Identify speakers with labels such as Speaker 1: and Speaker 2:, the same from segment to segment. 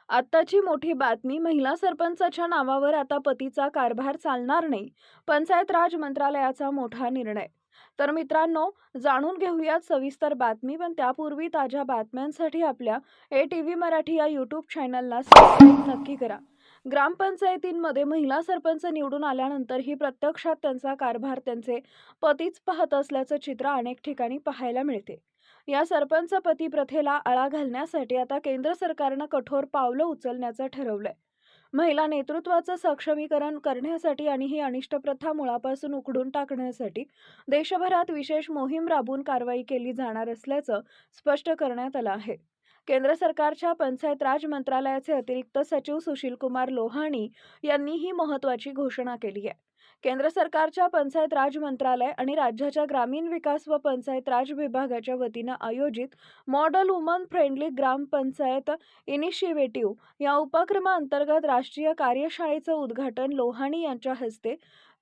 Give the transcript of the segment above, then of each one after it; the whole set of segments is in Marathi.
Speaker 1: आत्ताची मोठी बातमी, महिला सरपंचाच्या नावावर आता पतीचा कारभार चालणार नाही. पंचायत राज मंत्रालयाचा मोठा निर्णय. तर मित्रांनो, जाणून घेऊयात सविस्तर बातमी, पण त्यापूर्वी ताज्या बातम्यांसाठी आपल्या ATV मराठी या यूट्यूब चॅनलला सबस्क्राईब नक्की करा. ग्रामपंचायतींमध्ये महिला सरपंच निवडून आल्यानंतरही प्रत्यक्षात त्यांचा कारभार त्यांचे पतीच पाहत असल्याचं चित्र अनेक ठिकाणी पाहायला मिळते. या सरपंच पती प्रथेला आळा घालण्यासाठी आता केंद्र सरकारनं कठोर पावलं उचलण्याचं ठरवलंय. महिला नेतृत्वाचं सक्षमीकरण करण्यासाठी आणि ही अनिष्ट प्रथा मुळापासून उखडून टाकण्यासाठी देशभरात विशेष मोहीम राबवून कारवाई केली जाणार असल्याचं स्पष्ट करण्यात आलं आहे. केंद्र सरकारच्या पंचायत राज मंत्रालयाचे अतिरिक्त सचिव सुशील कुमार लोहाणी यांनी ही महत्त्वाची घोषणा केली आहे. केंद्र सरकारच्या पंचायत राज मंत्रालय आणि राज्याच्या ग्रामीण विकास व पंचायत राज विभागाच्या वतीनं आयोजित मॉडेल वुमन फ्रेंडली ग्रामपंचायत इनिशिएटिव्ह या उपक्रमाअंतर्गत राष्ट्रीय कार्यशाळेचं उद्घाटन लोहाणी यांच्या हस्ते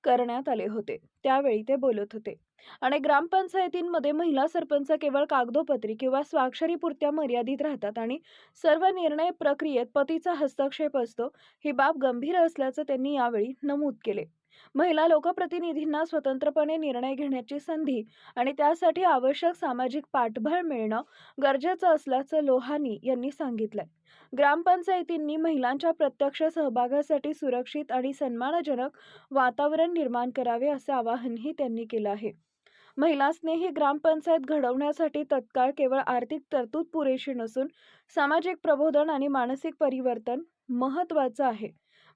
Speaker 1: करण्यात आले होते. त्यावेळी ते बोलत होते. आणि ग्रामपंचायतींमध्ये महिला सरपंच केवळ कागदोपत्री किंवा स्वाक्षरीपुरत्या मर्यादित राहतात आणि सर्व निर्णय प्रक्रियेत पतीचा हस्तक्षेप असतो. ही बाब गंभीर असल्याचं त्यांनी यावेळी नमूद केले. महिला लोकप्रतिनिधींना स्वतंत्रपणे निर्णय घेण्याची संधी आणि त्यासाठी आवश्यक सामाजिक पाठबळ मिळणं गरजेचं असल्याचं लोहानी यांनी सांगितलंय. ग्रामपंचायतींनी महिलांच्या प्रत्यक्ष सहभागासाठी सुरक्षित आणि सन्मानजनक वातावरण निर्माण करावे असं आवाहनही त्यांनी केलं आहे. महिलास्नेही ग्रामपंचायत घडवण्यासाठी तत्काळ केवळ आर्थिक तरतूद पुरेशी नसून सामाजिक प्रबोधन आणि मानसिक परिवर्तन महत्त्वाचं आहे.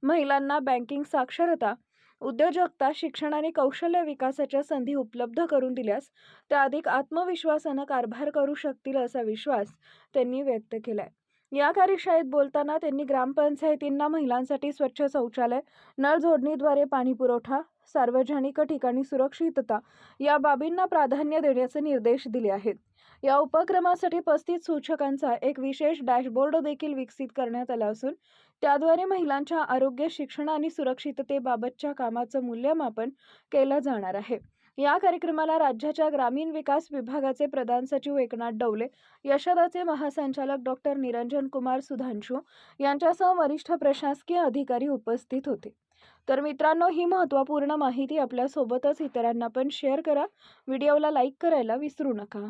Speaker 1: महिलांना बँकिंग साक्षरता, उद्योजकता, शिक्षण आणि कौशल्य विकासाच्या संधी उपलब्ध करून दिल्यास त्या अधिक आत्मविश्वासानं कारभार करू शकतील असा विश्वास त्यांनी व्यक्त केलाय. या कार्यशाळेत बोलताना त्यांनी ग्रामपंचायतींना महिलांसाठी स्वच्छ शौचालय, नळ जोडणीद्वारे पाणी पुरवठा, सार्वजनिक ठिकाणी सुरक्षितता या बाबींना प्राधान्य देण्याचे निर्देश दिले आहेत. या उपक्रमासाठी 35 सूचकांचा एक विशेष डॅशबोर्ड देखील विकसित करण्यात आला असून त्याद्वारे महिलांच्या आरोग्य, शिक्षण आणि सुरक्षिततेबाबतच्या कामाचं मूल्यमापन केलं जाणार आहे. या कार्यक्रमाला राज्याच्या ग्रामीण विकास विभागाचे प्रधान सचिव एकनाथ डवले, यशदाचे महासंचालक डॉक्टर निरंजन कुमार सुधांशू यांच्यासह वरिष्ठ प्रशासकीय अधिकारी उपस्थित होते. तर मित्रांनो, ही महत्त्वपूर्ण माहिती आपल्यासोबतच इतरांना पण शेअर करा. व्हिडिओला लाईक करायला विसरू नका.